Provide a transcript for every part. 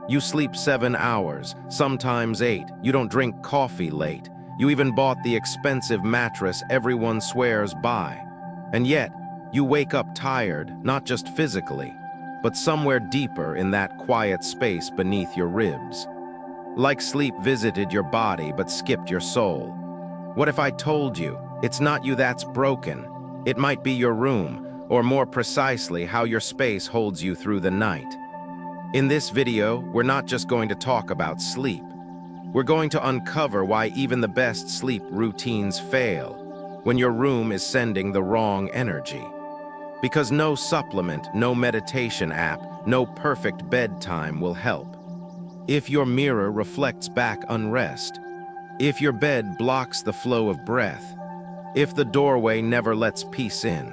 You sleep 7 hours, sometimes 8. You don't drink coffee late. You even bought the expensive mattress everyone swears by. And yet, you wake up tired, not just physically, but somewhere deeper in that quiet space beneath your ribs. Like sleep visited your body but skipped your soul. What if I told you, it's not you that's broken? It might be your room, or more precisely, how your space holds you through the night. In this video, we're not just going to talk about sleep. We're going to uncover why even the best sleep routines fail when your room is sending the wrong energy. Because no supplement, no meditation app, no perfect bedtime will help. If your mirror reflects back unrest, if your bed blocks the flow of breath, if the doorway never lets peace in.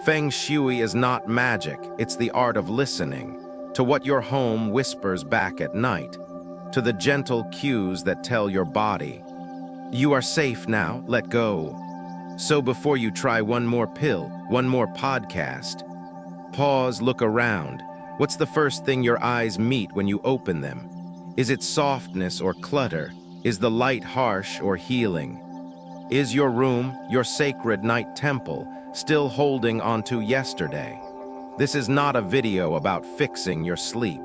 Feng Shui is not magic, it's the art of listening to what your home whispers back at night, to the gentle cues that tell your body, you are safe now, let go. So before you try one more pill, one more podcast, pause, look around. What's the first thing your eyes meet when you open them? Is it softness or clutter? Is the light harsh or healing? Is your room, your sacred night temple, still holding onto yesterday? This is not a video about fixing your sleep.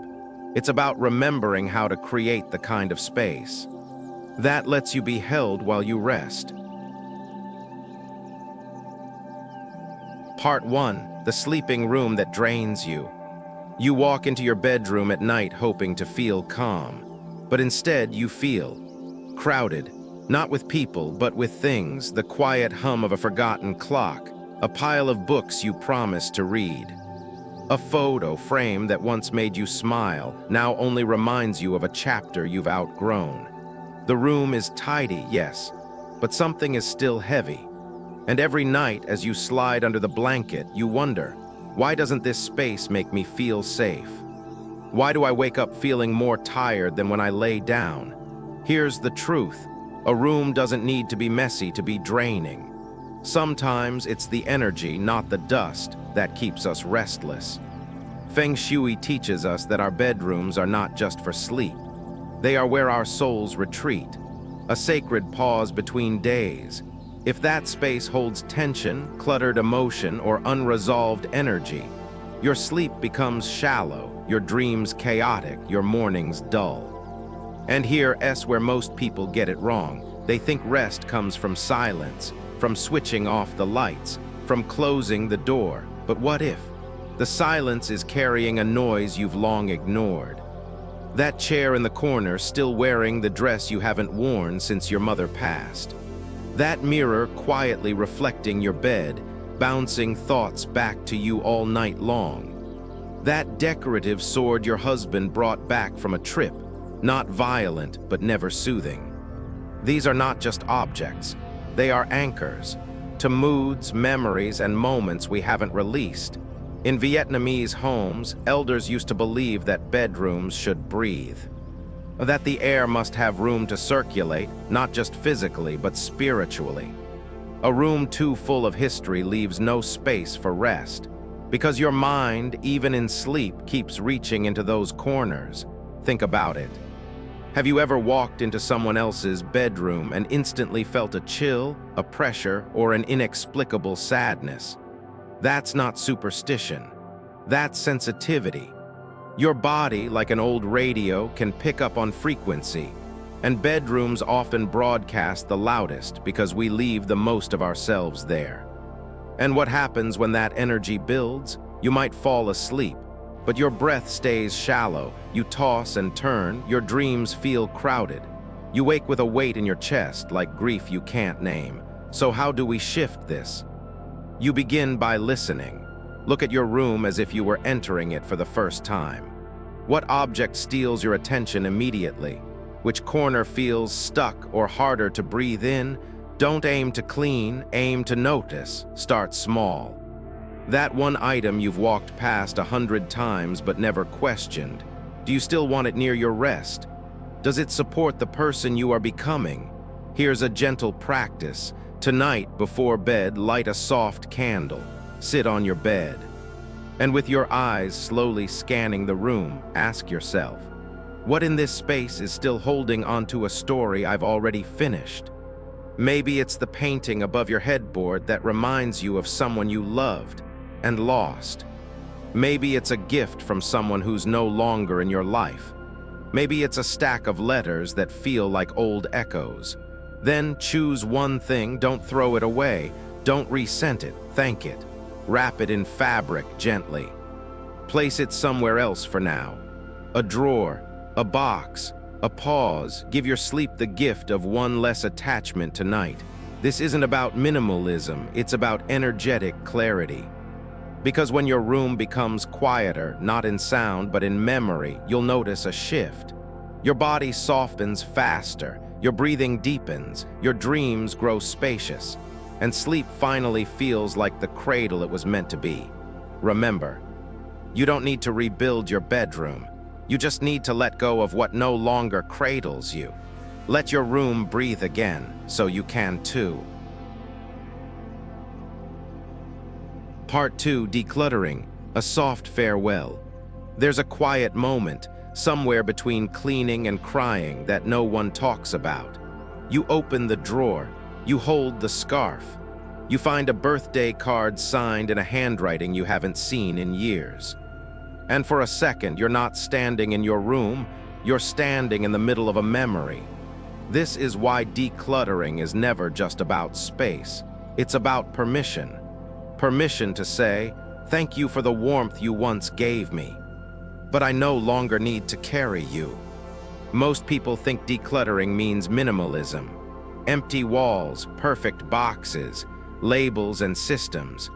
It's about remembering how to create the kind of space that lets you be held while you rest. Part 1. The sleeping room that drains you. You walk into your bedroom at night hoping to feel calm, but instead you feel crowded, not with people, but with things, the quiet hum of a forgotten clock, a pile of books you promised to read. A photo frame that once made you smile now only reminds you of a chapter you've outgrown. The room is tidy, yes, but something is still heavy. And every night as you slide under the blanket, you wonder, why doesn't this space make me feel safe? Why do I wake up feeling more tired than when I lay down? Here's the truth. A room doesn't need to be messy to be draining. Sometimes it's the energy, not the dust, that keeps us restless. Feng Shui teaches us that our bedrooms are not just for sleep. They are where our souls retreat, a sacred pause between days. If that space holds tension, cluttered emotion, or unresolved energy, your sleep becomes shallow, your dreams chaotic, your mornings dull. And here's where most people get it wrong. They think rest comes from silence, from switching off the lights, from closing the door. But what if the silence is carrying a noise you've long ignored? That chair in the corner still wearing the dress you haven't worn since your mother passed. That mirror quietly reflecting your bed, bouncing thoughts back to you all night long. That decorative sword your husband brought back from a trip, not violent but never soothing. These are not just objects. They are anchors to moods, memories, and moments we haven't released. In Vietnamese homes, elders used to believe that bedrooms should breathe, that the air must have room to circulate, not just physically, but spiritually. A room too full of history leaves no space for rest, because your mind, even in sleep, keeps reaching into those corners. Think about it. Have you ever walked into someone else's bedroom and instantly felt a chill, a pressure, or an inexplicable sadness? That's not superstition. That's sensitivity. Your body, like an old radio, can pick up on frequency, and bedrooms often broadcast the loudest because we leave the most of ourselves there. And what happens when that energy builds? You might fall asleep, but your breath stays shallow, you toss and turn, your dreams feel crowded. You wake with a weight in your chest, like grief you can't name. So how do we shift this? You begin by listening. Look at your room as if you were entering it for the first time. What object steals your attention immediately? Which corner feels stuck or harder to breathe in? Don't aim to clean, aim to notice. Start small. That one item you've walked past 100 times but never questioned. Do you still want it near your rest? Does it support the person you are becoming? Here's a gentle practice. Tonight, before bed, light a soft candle. Sit on your bed. And with your eyes slowly scanning the room, ask yourself, What in this space is still holding onto a story I've already finished? Maybe it's the painting above your headboard that reminds you of someone you loved and lost. Maybe it's a gift from someone who's no longer in your life. Maybe it's a stack of letters that feel like old echoes. Then choose one thing, don't throw it away, don't resent it, thank it. Wrap it in fabric gently. Place it somewhere else for now. A drawer, a box, a pause. Give your sleep the gift of one less attachment tonight. This isn't about minimalism, it's about energetic clarity. Because when your room becomes quieter, not in sound but in memory, you'll notice a shift. Your body softens faster, your breathing deepens, your dreams grow spacious, and sleep finally feels like the cradle it was meant to be. Remember, you don't need to rebuild your bedroom. You just need to let go of what no longer cradles you. Let your room breathe again, so you can too. Part 2, Decluttering, a soft farewell. There's a quiet moment, somewhere between cleaning and crying that no one talks about. You open the drawer, you hold the scarf. You find a birthday card signed in a handwriting you haven't seen in years. And for a second, you're not standing in your room, you're standing in the middle of a memory. This is why decluttering is never just about space. It's about permission. Permission to say, thank you for the warmth you once gave me, but I no longer need to carry you. Most people think decluttering means minimalism. Empty walls, perfect boxes, labels and systems.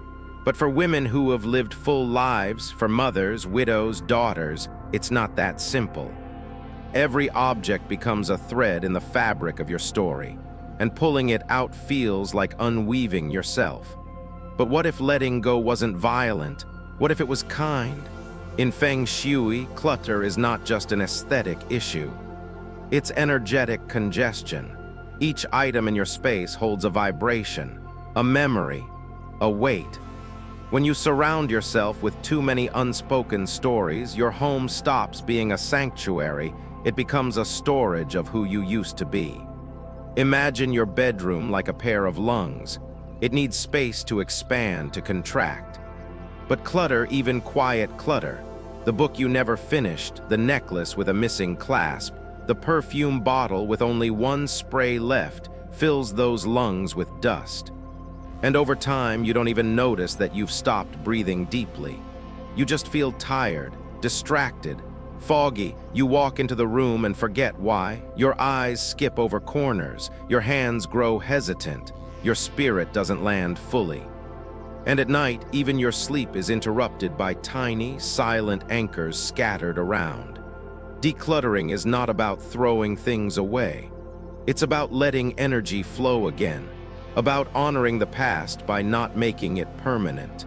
But for women who have lived full lives, for mothers, widows, daughters, it's not that simple. Every object becomes a thread in the fabric of your story, and pulling it out feels like unweaving yourself. But what if letting go wasn't violent? What if it was kind? In Feng Shui, clutter is not just an aesthetic issue. It's energetic congestion. Each item in your space holds a vibration, a memory, a weight. When you surround yourself with too many unspoken stories, your home stops being a sanctuary, it becomes a storage of who you used to be. Imagine your bedroom like a pair of lungs. It needs space to expand, to contract. But clutter, even quiet clutter, the book you never finished, the necklace with a missing clasp, the perfume bottle with only one spray left, fills those lungs with dust. And over time, you don't even notice that you've stopped breathing deeply. You just feel tired, distracted, foggy. You walk into the room and forget why. Your eyes skip over corners, your hands grow hesitant. Your spirit doesn't land fully. And at night, even your sleep is interrupted by tiny, silent anchors scattered around. Decluttering is not about throwing things away. It's about letting energy flow again, about honoring the past by not making it permanent.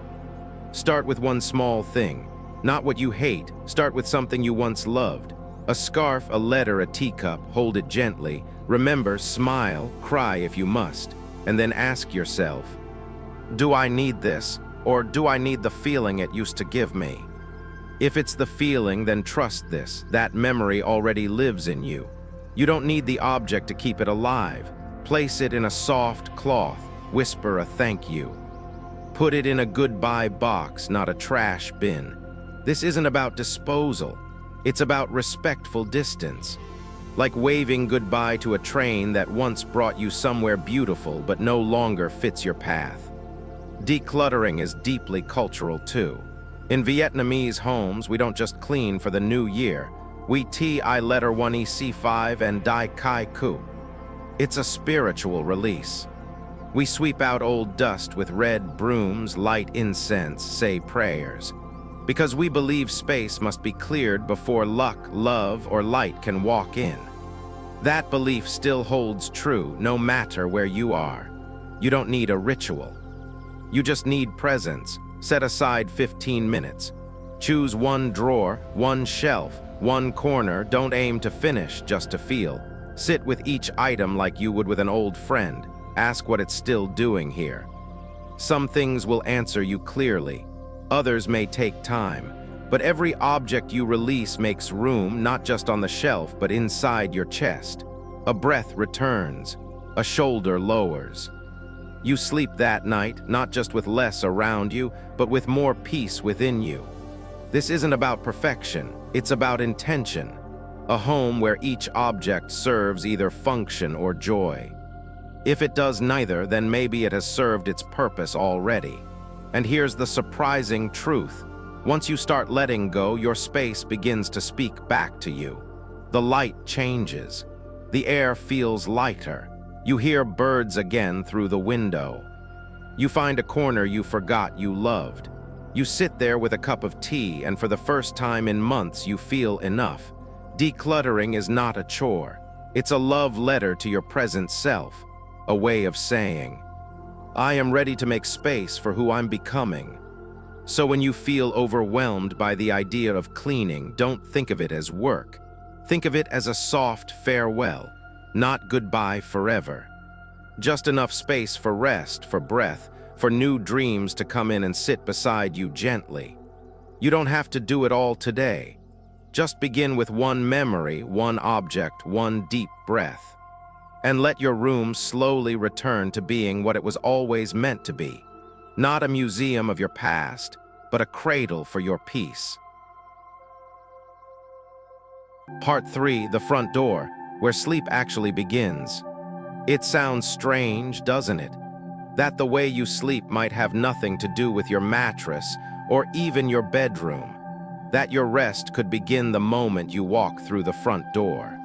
Start with one small thing, not what you hate. Start with something you once loved. A scarf, a letter, a teacup, hold it gently. Remember, smile, cry if you must. And then ask yourself, do I need this, or do I need the feeling it used to give me? If it's the feeling, then trust this, that memory already lives in you. You don't need the object to keep it alive. Place it in a soft cloth, whisper a thank you. Put it in a goodbye box, not a trash bin. This isn't about disposal, it's about respectful distance. Like waving goodbye to a train that once brought you somewhere beautiful but no longer fits your path. Decluttering is deeply cultural too. In Vietnamese homes, we don't just clean for the new year. We Ti letter 1 EC5 and Dai Kai Ku. It's a spiritual release. We sweep out old dust with red brooms, light incense, say prayers. Because we believe space must be cleared before luck, love, or light can walk in. That belief still holds true no matter where you are. You don't need a ritual. You just need presence. Set aside 15 minutes. Choose one drawer, one shelf, one corner. Don't aim to finish, just to feel. Sit with each item like you would with an old friend. Ask what it's still doing here. Some things will answer you clearly. Others may take time. But every object you release makes room, not just on the shelf, but inside your chest. A breath returns, a shoulder lowers. You sleep that night, not just with less around you, but with more peace within you. This isn't about perfection, it's about intention. A home where each object serves either function or joy. If it does neither, then maybe it has served its purpose already. And here's the surprising truth. Once you start letting go, your space begins to speak back to you. The light changes. The air feels lighter. You hear birds again through the window. You find a corner you forgot you loved. You sit there with a cup of tea, and for the first time in months you feel enough. Decluttering is not a chore. It's a love letter to your present self, a way of saying, I am ready to make space for who I'm becoming. So when you feel overwhelmed by the idea of cleaning, don't think of it as work. Think of it as a soft farewell, not goodbye forever. Just enough space for rest, for breath, for new dreams to come in and sit beside you gently. You don't have to do it all today. Just begin with one memory, one object, one deep breath. And let your room slowly return to being what it was always meant to be. Not a museum of your past, but a cradle for your peace. Part 3, the front door, where sleep actually begins. It sounds strange, doesn't it? That the way you sleep might have nothing to do with your mattress or even your bedroom. That your rest could begin the moment you walk through the front door.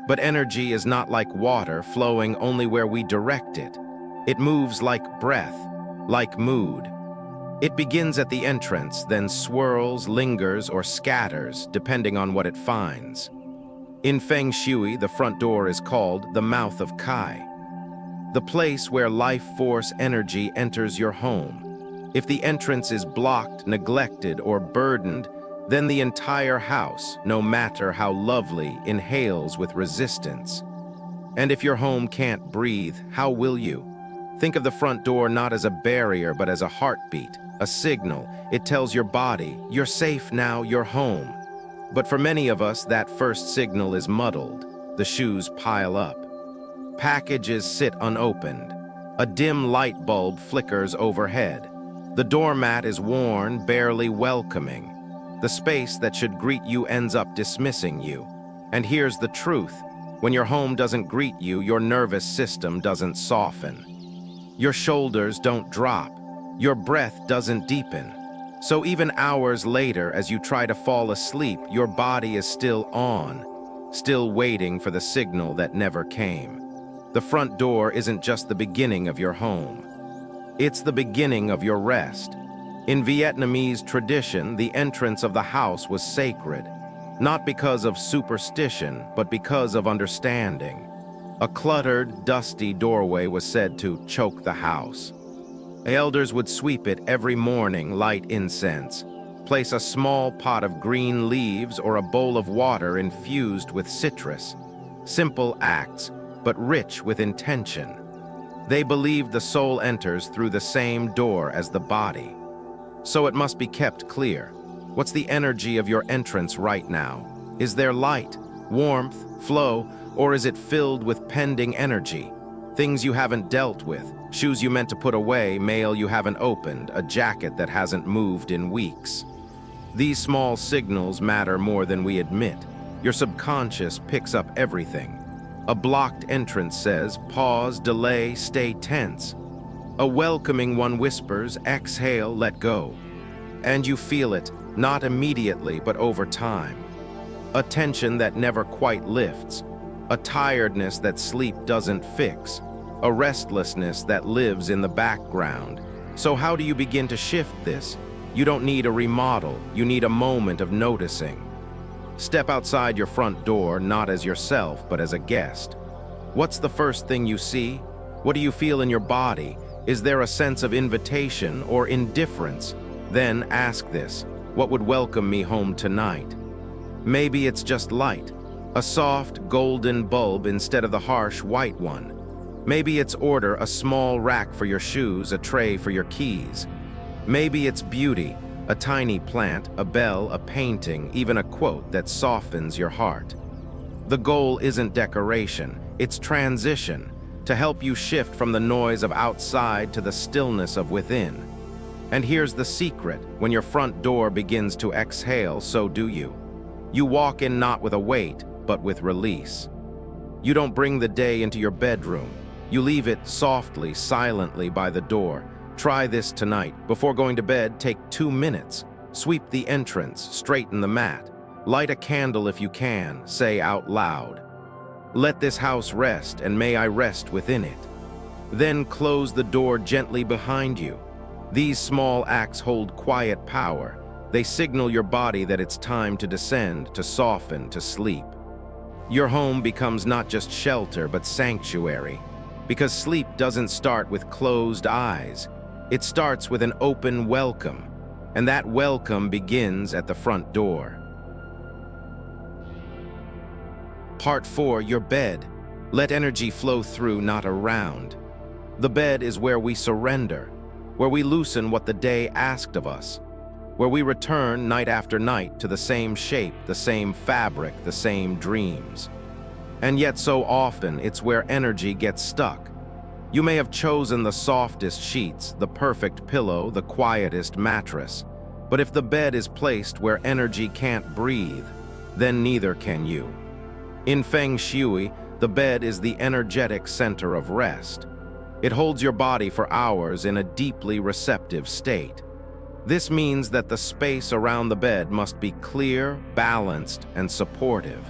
But energy is not like water flowing only where we direct it. It moves like breath, like mood. It begins at the entrance, then swirls, lingers, or scatters, depending on what it finds. In Feng Shui, the front door is called the mouth of Kai, the place where life force energy enters your home. If the entrance is blocked, neglected, or burdened, then the entire house, no matter how lovely, inhales with resistance. And if your home can't breathe, how will you? Think of the front door not as a barrier, but as a heartbeat, a signal. It tells your body, you're safe now, you're home. But for many of us, that first signal is muddled. The shoes pile up. Packages sit unopened. A dim light bulb flickers overhead. The doormat is worn, barely welcoming. The space that should greet you ends up dismissing you. And here's the truth. When your home doesn't greet you, your nervous system doesn't soften. Your shoulders don't drop. Your breath doesn't deepen. So even hours later, as you try to fall asleep, your body is still on, still waiting for the signal that never came. The front door isn't just the beginning of your home. It's the beginning of your rest. In Vietnamese tradition, the entrance of the house was sacred, not because of superstition, but because of understanding. A cluttered, dusty doorway was said to choke the house. Elders would sweep it every morning, light incense, place a small pot of green leaves or a bowl of water infused with citrus. Simple acts, but rich with intention. They believed the soul enters through the same door as the body. So it must be kept clear. What's the energy of your entrance right now? Is there light, warmth, flow, or is it filled with pending energy? Things you haven't dealt with, shoes you meant to put away, mail you haven't opened, a jacket that hasn't moved in weeks. These small signals matter more than we admit. Your subconscious picks up everything. A blocked entrance says, pause, delay, stay tense. A welcoming one whispers, exhale, let go. And you feel it, not immediately, but over time. A tension that never quite lifts. A tiredness that sleep doesn't fix. A restlessness that lives in the background. So how do you begin to shift this? You don't need a remodel, you need a moment of noticing. Step outside your front door, not as yourself, but as a guest. What's the first thing you see? What do you feel in your body? Is there a sense of invitation or indifference? Then ask this, what would welcome me home tonight? Maybe it's just light, a soft golden bulb instead of the harsh white one. Maybe it's order, a small rack for your shoes, a tray for your keys. Maybe it's beauty, A tiny plant, a bell, a painting, even a quote that softens your heart. The goal isn't decoration, it's transition, to help you shift from the noise of outside to the stillness of within. And here's the secret: when your front door begins to exhale, so do you. You walk in not with a weight, but with release. You don't bring the day into your bedroom. You leave it softly, silently by the door. Try this tonight. Before going to bed, take 2 minutes. Sweep the entrance, straighten the mat. Light a candle if you can, say out loud, "Let this house rest, and may I rest within it." Then close the door gently behind you. These small acts hold quiet power. They signal your body that it's time to descend, to soften, to sleep. Your home becomes not just shelter, but sanctuary. Because sleep doesn't start with closed eyes. It starts with an open welcome. And that welcome begins at the front door. Part 4, your bed. Let energy flow through, not around. The bed is where we surrender, where we loosen what the day asked of us, where we return night after night to the same shape, the same fabric, the same dreams. And yet so often it's where energy gets stuck. You may have chosen the softest sheets, the perfect pillow, the quietest mattress, but if the bed is placed where energy can't breathe, then neither can you. In Feng Shui, the bed is the energetic center of rest. It holds your body for hours in a deeply receptive state. This means that the space around the bed must be clear, balanced, and supportive.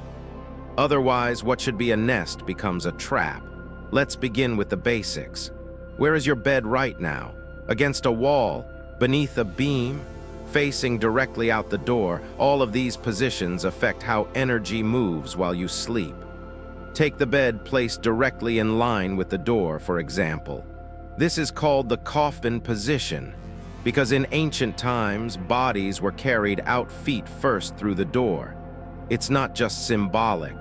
Otherwise, what should be a nest becomes a trap. Let's begin with the basics. Where is your bed right now? Against a wall? Beneath a beam? Facing directly out the door? All of these positions affect how energy moves while you sleep. Take the bed placed directly in line with the door, for example. This is called the coffin position, because in ancient times, bodies were carried out feet first through the door. It's not just symbolic.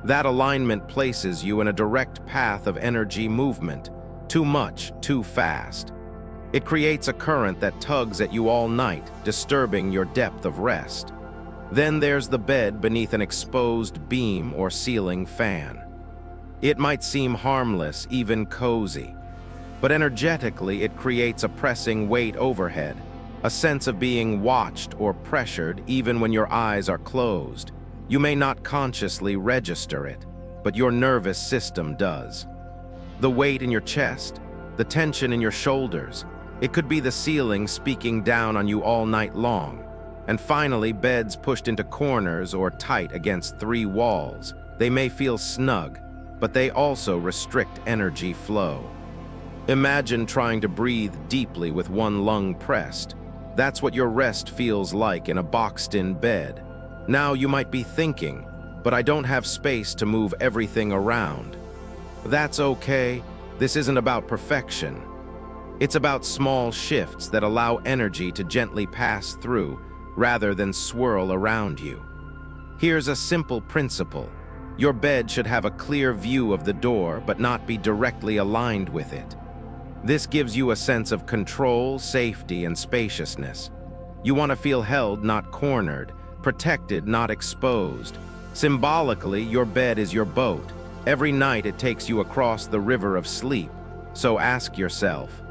That alignment places you in a direct path of energy movement. Too much, too fast. It creates a current that tugs at you all night, disturbing your depth of rest. Then there's the bed beneath an exposed beam or ceiling fan. It might seem harmless, even cozy, but energetically it creates a pressing weight overhead, a sense of being watched or pressured even when your eyes are closed. You may not consciously register it, but your nervous system does. The weight in your chest, the tension in your shoulders, it could be the ceiling speaking down on you all night long. And finally, beds pushed into corners or tight against 3 walls. They may feel snug, but they also restrict energy flow. Imagine trying to breathe deeply with one lung pressed. That's what your rest feels like in a boxed-in bed. Now you might be thinking, but I don't have space to move everything around. That's okay. This isn't about perfection. It's about small shifts that allow energy to gently pass through, rather than swirl around you. Here's a simple principle. Your bed should have a clear view of the door, but not be directly aligned with it. This gives you a sense of control, safety, and spaciousness. You want to feel held, not cornered, protected, not exposed. Symbolically, your bed is your boat. Every night it takes you across the river of sleep. So ask yourself,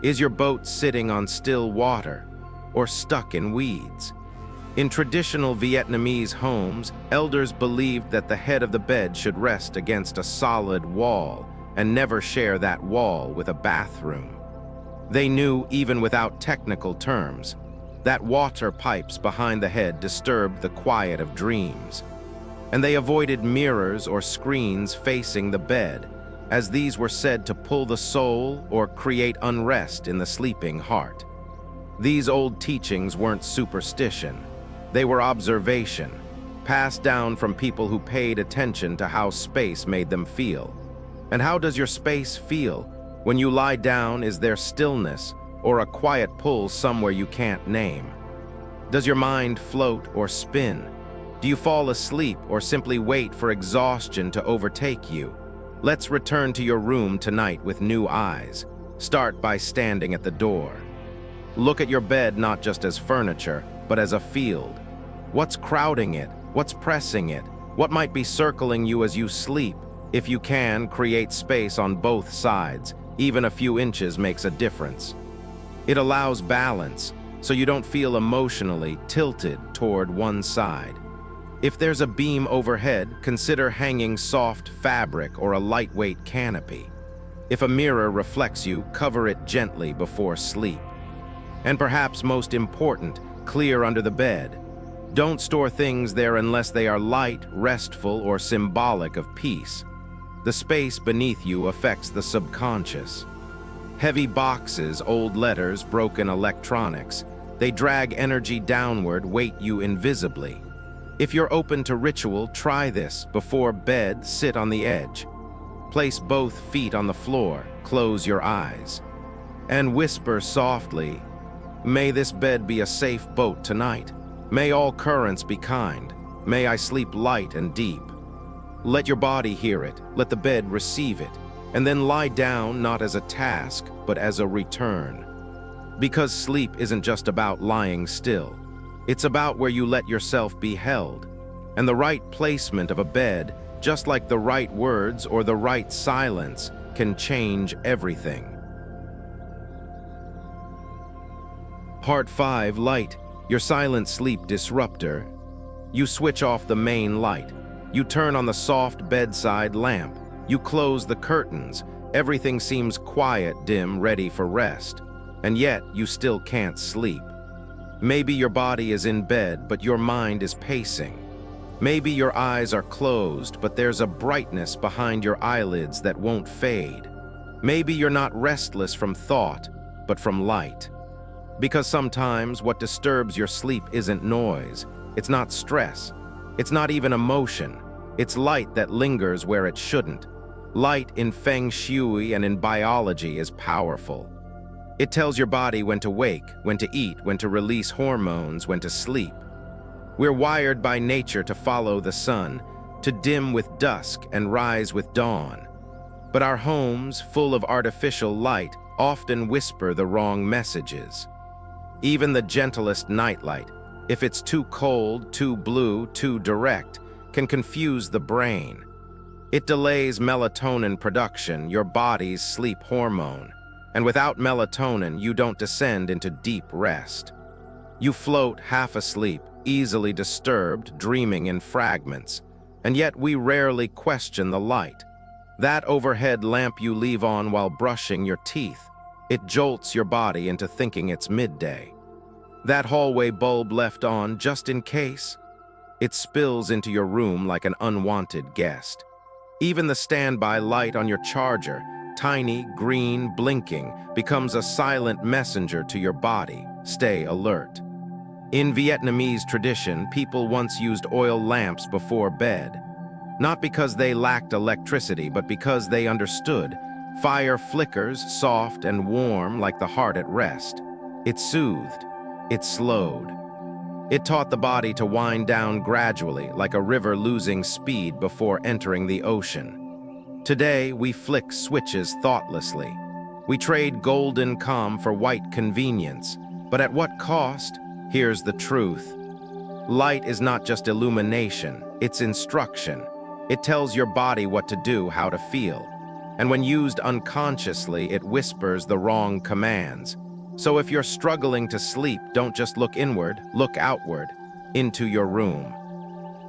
is your boat sitting on still water or stuck in weeds? In traditional Vietnamese homes, elders believed that the head of the bed should rest against a solid wall and never share that wall with a bathroom. They knew, even without technical terms, that water pipes behind the head disturbed the quiet of dreams. And they avoided mirrors or screens facing the bed, as these were said to pull the soul or create unrest in the sleeping heart. These old teachings weren't superstition. They were observation, passed down from people who paid attention to how space made them feel. And how does your space feel? When you lie down, is there stillness or a quiet pull somewhere you can't name? Does your mind float or spin? Do you fall asleep or simply wait for exhaustion to overtake you? Let's return to your room tonight with new eyes. Start by standing at the door. Look at your bed not just as furniture, but as a field. What's crowding it? What's pressing it? What might be circling you as you sleep? If you can, create space on both sides. Even a few inches makes a difference. It allows balance, so you don't feel emotionally tilted toward one side. If there's a beam overhead, consider hanging soft fabric or a lightweight canopy. If a mirror reflects you, cover it gently before sleep. And perhaps most important, clear under the bed. Don't store things there unless they are light, restful, or symbolic of peace. The space beneath you affects the subconscious. Heavy boxes, old letters, broken electronics, they drag energy downward, weight you invisibly. If you're open to ritual, try this. Before bed, sit on the edge. Place both feet on the floor, close your eyes, and whisper softly, "May this bed be a safe boat tonight. May all currents be kind. May I sleep light and deep." Let your body hear it, let the bed receive it, and then lie down not as a task, but as a return. Because sleep isn't just about lying still. It's about where you let yourself be held. And the right placement of a bed, just like the right words or the right silence, can change everything. Part 5. Light, your silent sleep disruptor. You switch off the main light. You turn on the soft bedside lamp. You close the curtains. Everything seems quiet, dim, ready for rest. And yet, you still can't sleep. Maybe your body is in bed, but your mind is pacing. Maybe your eyes are closed, but there's a brightness behind your eyelids that won't fade. Maybe you're not restless from thought, but from light. Because sometimes what disturbs your sleep isn't noise, it's not stress, it's not even emotion, it's light that lingers where it shouldn't. Light in Feng Shui and in biology is powerful. It tells your body when to wake, when to eat, when to release hormones, when to sleep. We're wired by nature to follow the sun, to dim with dusk and rise with dawn. But our homes, full of artificial light, often whisper the wrong messages. Even the gentlest nightlight, if it's too cold, too blue, too direct, can confuse the brain. It delays melatonin production, your body's sleep hormone. And without melatonin, you don't descend into deep rest. You float half asleep, easily disturbed, dreaming in fragments. And yet we rarely question the light. That overhead lamp you leave on while brushing your teeth, it jolts your body into thinking it's midday. That hallway bulb left on just in case, it spills into your room like an unwanted guest. Even the standby light on your charger, tiny, green, blinking, becomes a silent messenger to your body. Stay alert. In Vietnamese tradition, people once used oil lamps before bed. Not because they lacked electricity, but because they understood. Fire flickers, soft and warm like the heart at rest. It soothed. It slowed. It taught the body to wind down gradually, like a river losing speed before entering the ocean. Today, we flick switches thoughtlessly. We trade golden calm for white convenience. But at what cost? Here's the truth. Light is not just illumination, it's instruction. It tells your body what to do, how to feel. And when used unconsciously, it whispers the wrong commands. So if you're struggling to sleep, don't just look inward, look outward, into your room,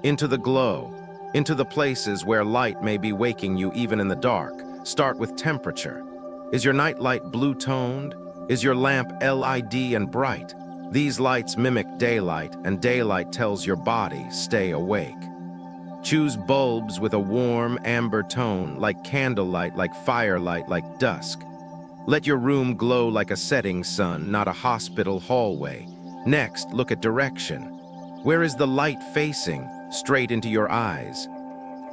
into the glow, into the places where light may be waking you even in the dark. Start with temperature. Is your nightlight blue-toned? Is your lamp LED and bright? These lights mimic daylight, and daylight tells your body, stay awake. Choose bulbs with a warm, amber tone, like candlelight, like firelight, like dusk. Let your room glow like a setting sun, not a hospital hallway. Next, look at direction. Where is the light facing? Straight into your eyes.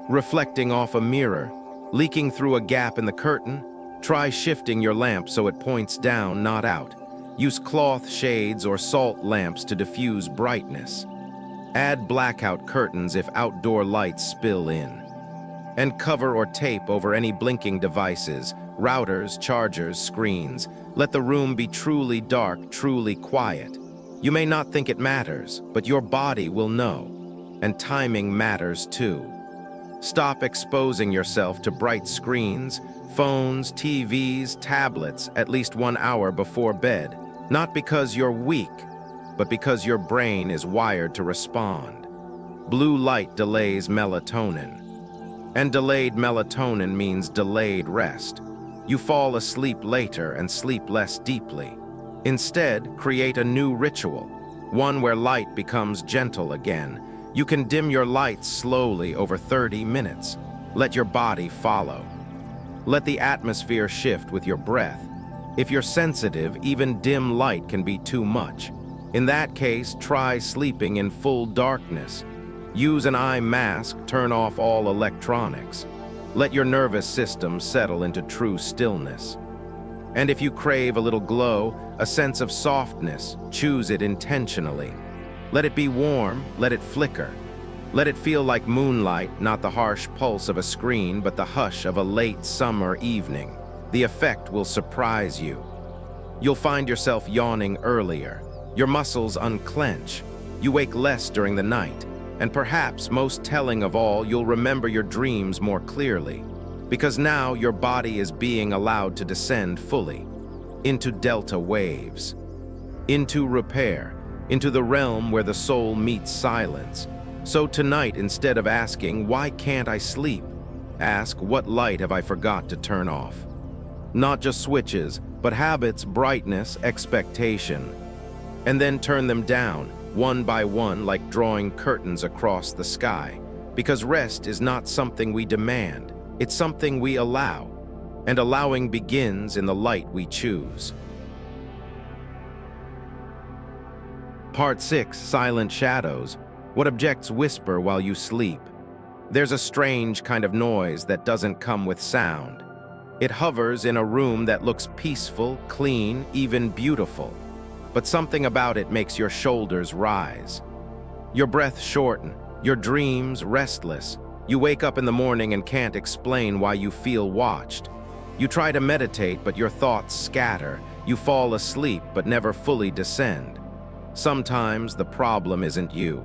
Reflecting off a mirror? Leaking through a gap in the curtain? Try shifting your lamp so it points down, not out. Use cloth shades or salt lamps to diffuse brightness. Add blackout curtains if outdoor lights spill in. And cover or tape over any blinking devices, Routers, chargers, screens. Let the room be truly dark, truly quiet. You may not think it matters, but your body will know. And timing matters too. Stop exposing yourself to bright screens, phones, TVs, tablets at least 1 hour before bed. Not because you're weak, but because your brain is wired to respond. Blue light delays melatonin. And delayed melatonin means delayed rest. You fall asleep later and sleep less deeply. Instead, create a new ritual, one where light becomes gentle again. You can dim your lights slowly over 30 minutes. Let your body follow. Let the atmosphere shift with your breath. If you're sensitive, even dim light can be too much. In that case, try sleeping in full darkness. Use an eye mask, turn off all electronics. Let your nervous system settle into true stillness. And if you crave a little glow, a sense of softness, choose it intentionally. Let it be warm, let it flicker. Let it feel like moonlight, not the harsh pulse of a screen, but the hush of a late summer evening. The effect will surprise you. You'll find yourself yawning earlier. Your muscles unclench. You wake less during the night. And perhaps most telling of all, you'll remember your dreams more clearly. Because now your body is being allowed to descend fully into delta waves, into repair, into the realm where the soul meets silence. So tonight, instead of asking, "Why can't I sleep?" ask, "What light have I forgot to turn off?" Not just switches, but habits, brightness, expectation. And then turn them down, one by one, like drawing curtains across the sky. Because rest is not something we demand, it's something we allow. And allowing begins in the light we choose. Part 6, Silent Shadows. What objects whisper while you sleep? There's a strange kind of noise that doesn't come with sound. It hovers in a room that looks peaceful, clean, even beautiful. But something about it makes your shoulders rise. Your breath shorten, your dreams restless. You wake up in the morning and can't explain why you feel watched. You try to meditate, but your thoughts scatter. You fall asleep, but never fully descend. Sometimes the problem isn't you.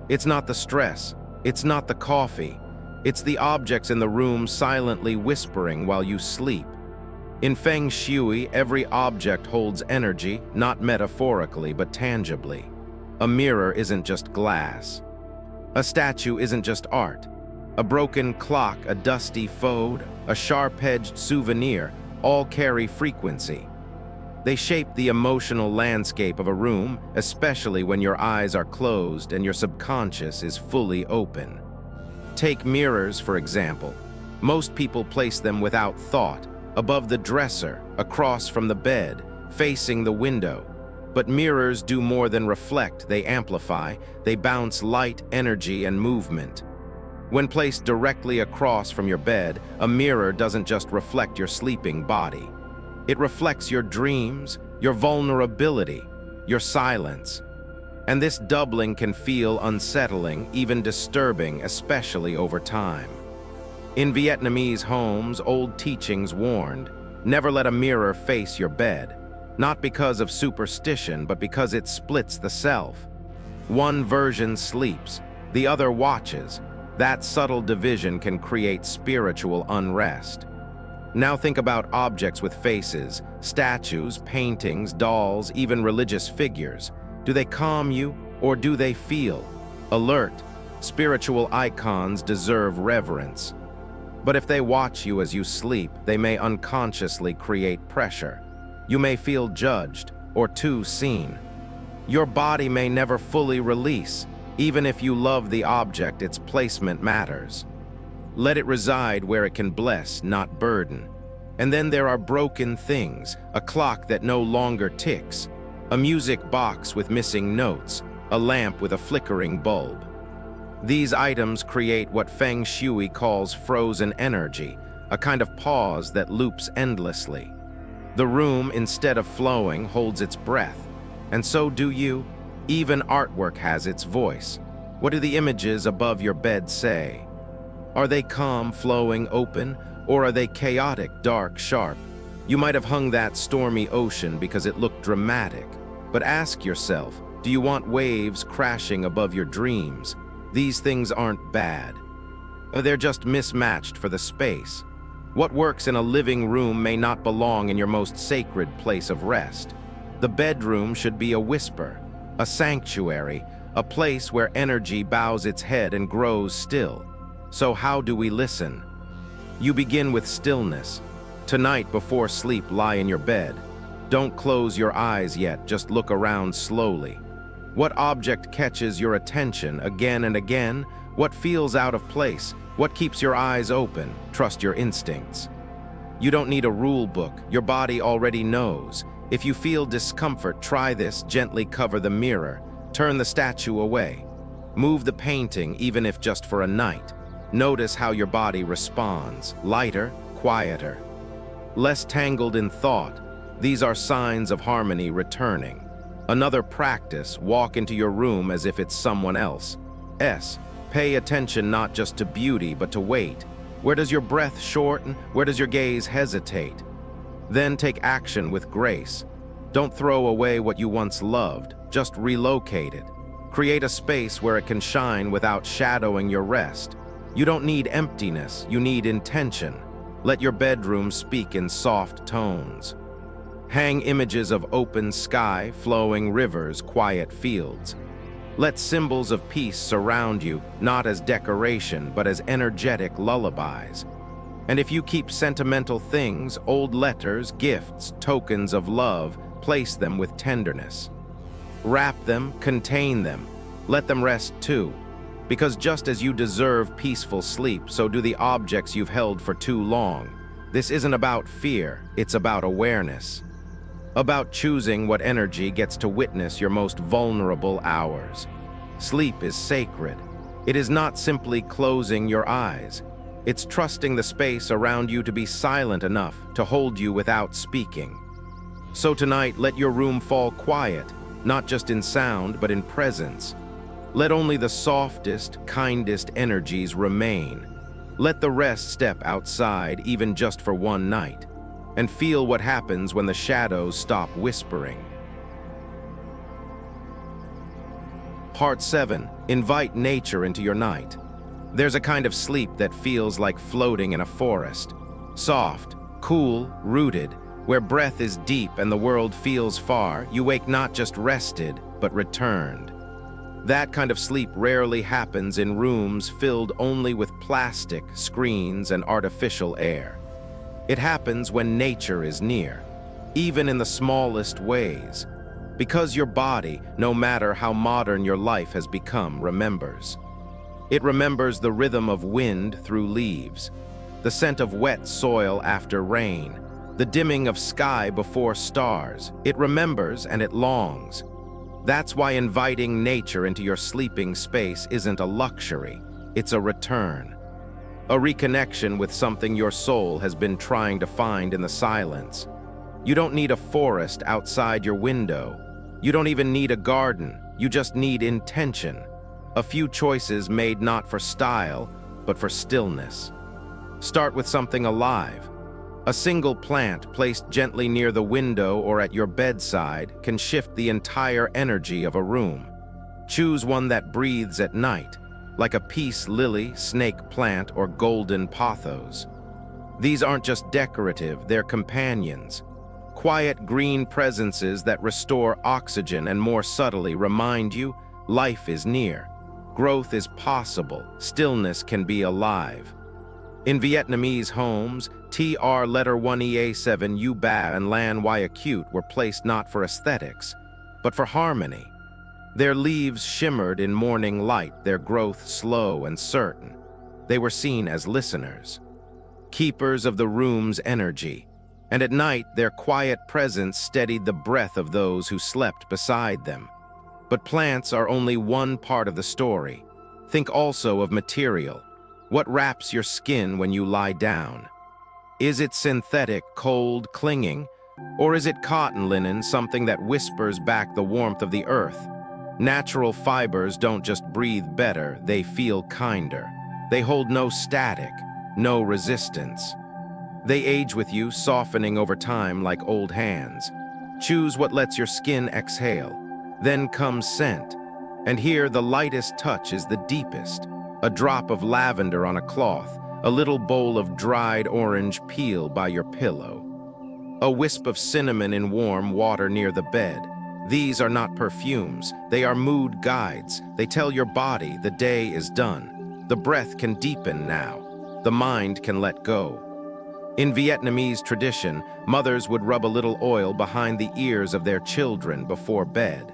It's not the stress. It's not the coffee. It's the objects in the room silently whispering while you sleep. In Feng Shui, every object holds energy, not metaphorically, but tangibly. A mirror isn't just glass. A statue isn't just art. A broken clock, a dusty photo, a sharp-edged souvenir, all carry frequency. They shape the emotional landscape of a room, especially when your eyes are closed and your subconscious is fully open. Take mirrors, for example. Most people place them without thought, above the dresser, across from the bed, facing the window. But mirrors do more than reflect, they amplify, they bounce light, energy, and movement. When placed directly across from your bed, a mirror doesn't just reflect your sleeping body. It reflects your dreams, your vulnerability, your silence. And this doubling can feel unsettling, even disturbing, especially over time. In Vietnamese homes, old teachings warned, never let a mirror face your bed, not because of superstition, but because it splits the self. One version sleeps, the other watches. That subtle division can create spiritual unrest. Now think about objects with faces, statues, paintings, dolls, even religious figures. Do they calm you, or do they feel? Alert, spiritual icons deserve reverence. But if they watch you as you sleep, they may unconsciously create pressure. You may feel judged, or too seen. Your body may never fully release. Even if you love the object, its placement matters. Let it reside where it can bless, not burden. And then there are broken things, a clock that no longer ticks, a music box with missing notes, a lamp with a flickering bulb. These items create what Feng Shui calls frozen energy, a kind of pause that loops endlessly. The room, instead of flowing, holds its breath. And so do you. Even artwork has its voice. What do the images above your bed say? Are they calm, flowing, open, Or are they chaotic, dark, sharp? You might have hung that stormy ocean because it looked dramatic. But ask yourself, do you want waves crashing above your dreams? These things aren't bad. They're just mismatched for the space. What works in a living room may not belong in your most sacred place of rest. The bedroom should be a whisper, a sanctuary, a place where energy bows its head and grows still. So how do we listen? You begin with stillness. Tonight before sleep, lie in your bed. Don't close your eyes yet, just look around slowly. What object catches your attention again and again? What feels out of place? What keeps your eyes open? Trust your instincts. You don't need a rule book, your body already knows. If you feel discomfort, try this, gently cover the mirror. Turn the statue away. Move the painting, even if just for a night. Notice how your body responds, lighter, quieter. Less tangled in thought. These are signs of harmony returning. Another practice, walk into your room as if it's someone else. Pay attention not just to beauty, but to weight. Where does your breath shorten? Where does your gaze hesitate? Then take action with grace. Don't throw away what you once loved, just relocate it. Create a space where it can shine without shadowing your rest. You don't need emptiness, you need intention. Let your bedroom speak in soft tones. Hang images of open sky, flowing rivers, quiet fields. Let symbols of peace surround you, not as decoration, but as energetic lullabies. And if you keep sentimental things, old letters, gifts, tokens of love, place them with tenderness. Wrap them, contain them. Let them rest too. Because just as you deserve peaceful sleep, so do the objects you've held for too long. This isn't about fear, it's about awareness. About choosing what energy gets to witness your most vulnerable hours. Sleep is sacred. It is not simply closing your eyes. It's trusting the space around you to be silent enough to hold you without speaking. So tonight, let your room fall quiet, not just in sound, but in presence. Let only the softest, kindest energies remain. Let the rest step outside, even just for one night, and feel what happens when the shadows stop whispering. Part 7. Invite nature into your night. There's a kind of sleep that feels like floating in a forest. Soft, cool, rooted, where breath is deep and the world feels far. You wake not just rested, but returned. That kind of sleep rarely happens in rooms filled only with plastic, screens, and artificial air. It happens when nature is near, even in the smallest ways, because your body, no matter how modern your life has become, remembers. It remembers the rhythm of wind through leaves, the scent of wet soil after rain, the dimming of sky before stars. It remembers and it longs. That's why inviting nature into your sleeping space isn't a luxury, it's a return. A reconnection with something your soul has been trying to find in the silence. You don't need a forest outside your window. You don't even need a garden. You just need intention. A few choices made not for style, but for stillness. Start with something alive. A single plant placed gently near the window or at your bedside can shift the entire energy of a room. Choose one that breathes at night, like a peace lily, snake plant, or golden pothos. These aren't just decorative, they're companions. Quiet green presences that restore oxygen and more subtly remind you life is near. Growth is possible, stillness can be alive. In Vietnamese homes, TR letter 1EA7 U Ba and Lan Y Acute were placed not for aesthetics, but for harmony. Their leaves shimmered in morning light, their growth slow and certain. They were seen as listeners, keepers of the room's energy, and at night their quiet presence steadied the breath of those who slept beside them. But plants are only one part of the story. Think also of material. What wraps your skin when you lie down? Is it synthetic, cold, clinging? Or is it cotton linen, something that whispers back the warmth of the earth? Natural fibers don't just breathe better, they feel kinder. They hold no static, no resistance. They age with you, softening over time like old hands. Choose what lets your skin exhale. Then comes scent. And here the lightest touch is the deepest. A drop of lavender on a cloth, a little bowl of dried orange peel by your pillow. A wisp of cinnamon in warm water near the bed. These are not perfumes, they are mood guides. They tell your body the day is done. The breath can deepen now. The mind can let go. In Vietnamese tradition, mothers would rub a little oil behind the ears of their children before bed.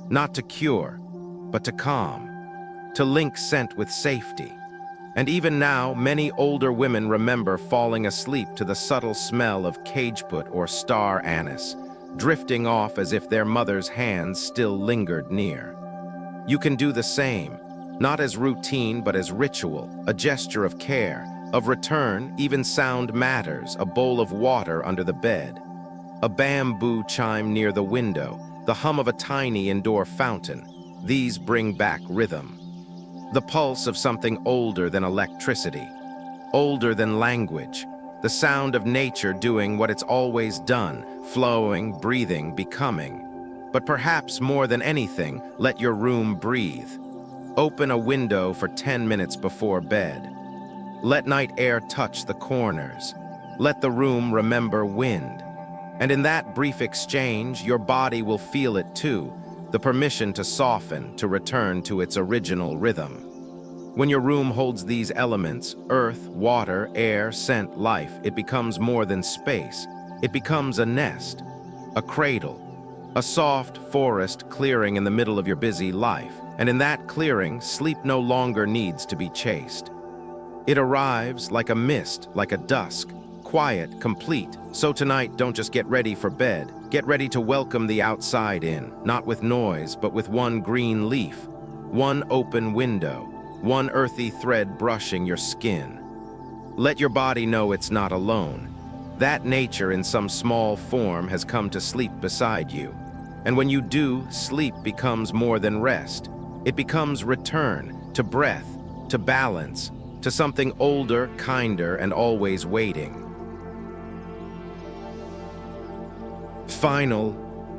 Not to cure, but to calm, to link scent with safety. And even now, many older women remember falling asleep to the subtle smell of cageput or star anise, drifting off as if their mother's hands still lingered near. You can do the same, not as routine but as ritual, a gesture of care, of return. Even sound matters, a bowl of water under the bed, a bamboo chime near the window, the hum of a tiny indoor fountain. These bring back rhythm. The pulse of something older than electricity, older than language, the sound of nature doing what it's always done, flowing, breathing, becoming. But perhaps more than anything, let your room breathe. Open a window for 10 minutes before bed. Let night air touch the corners. Let the room remember wind. And in that brief exchange, your body will feel it too, the permission to soften, to return to its original rhythm. When your room holds these elements, earth, water, air, scent, life, it becomes more than space. It becomes a nest, a cradle, a soft forest clearing in the middle of your busy life. And in that clearing, sleep no longer needs to be chased. It arrives like a mist, like a dusk, quiet, complete. So tonight, don't just get ready for bed. Get ready to welcome the outside in, not with noise, but with one green leaf, one open window, one earthy thread brushing your skin. Let your body know it's not alone. That nature in some small form has come to sleep beside you. And when you do, sleep becomes more than rest. It becomes return to breath, to balance, to something older, kinder, and always waiting.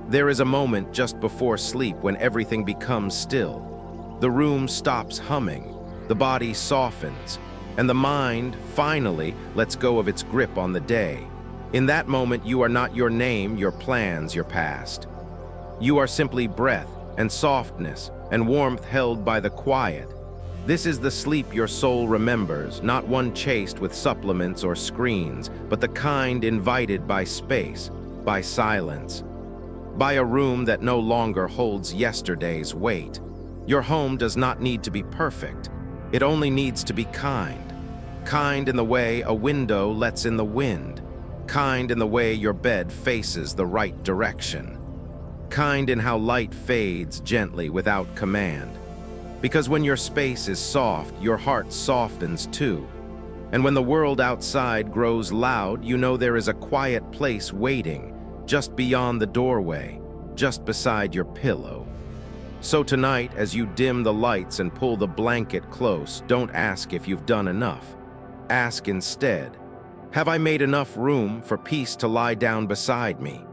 There is a moment just before sleep when everything becomes still. The room stops humming, the body softens, and the mind, finally, lets go of its grip on the day. In that moment, you are not your name, your plans, your past. You are simply breath and softness and warmth held by the quiet. This is the sleep your soul remembers, not one chased with supplements or screens, but the kind invited by space, by silence, by a room that no longer holds yesterday's weight. Your home does not need to be perfect. It only needs to be kind. Kind in the way a window lets in the wind. Kind in the way your bed faces the right direction. Kind in how light fades gently without command. Because when your space is soft, your heart softens too. And when the world outside grows loud, you know there is a quiet place waiting, just beyond the doorway, just beside your pillow. So tonight, as you dim the lights and pull the blanket close, don't ask if you've done enough. Ask instead, have I made enough room for peace to lie down beside me?